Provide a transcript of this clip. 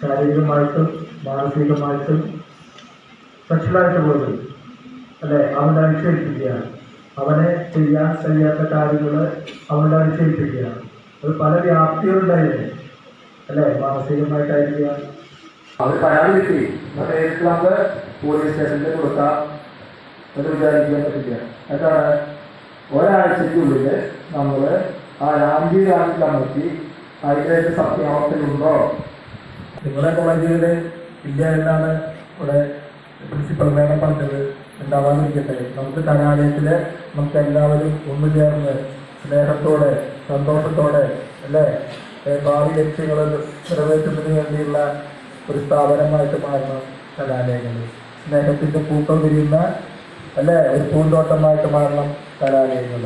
ശാരീരികമായിട്ടും മാനസികമായിട്ടും സെക്ഷലായിട്ട് പോലും അല്ലെ അവനെ അടിച്ചേൽപ്പിക്കുകയാണ്. അവനെ ചെയ്യാൻ കഴിയാത്ത കാര്യങ്ങൾ അവനെ അടിച്ചേൽപ്പിക്കുകയാണ്. അത് പല വ്യാപ്തികളുണ്ടായിരുന്നു അല്ലെ, മാനസികമായിട്ടായിരിക്കുക. അത് പരാതി കിട്ടി നമുക്ക് പോലീസ് സ്റ്റേഷനിൽ കൊടുക്കാം എന്ന് വിചാരിക്കാൻ പറ്റില്ല. എന്താണ്, ഒരാഴ്ചയ്ക്കുള്ളിൽ നമ്മൾ ആ രാംജി കമ്മിറ്റി അതിലേക്ക് സത്യാവസ്ഥയുണ്ടോ. നിങ്ങളുടെ കോളേജുകളിൽ ഇല്ല എന്നാണ് ഇവിടെ പ്രിൻസിപ്പൽ മേഡം പറഞ്ഞത്. ഉണ്ടാവാതിരിക്കട്ടെ. നമുക്ക് കലാലയത്തിൽ നമുക്ക് എല്ലാവരും ഒന്നു ചേർന്ന് സ്നേഹത്തോടെ സന്തോഷത്തോടെ അല്ലേ ഭാവി ലക്ഷ്യങ്ങൾ നിറവേറ്റുന്നതിന് വേണ്ടിയുള്ള ഒരു സ്ഥാപനമായിട്ട് മാറണം കലാലയങ്ങൾ. സ്നേഹത്തിൻ്റെ പൂക്കൾ വിരിയുന്ന അല്ലേ ഒരു പൂന്തോട്ടമായിട്ട് മാറണം കലാലയങ്ങൾ.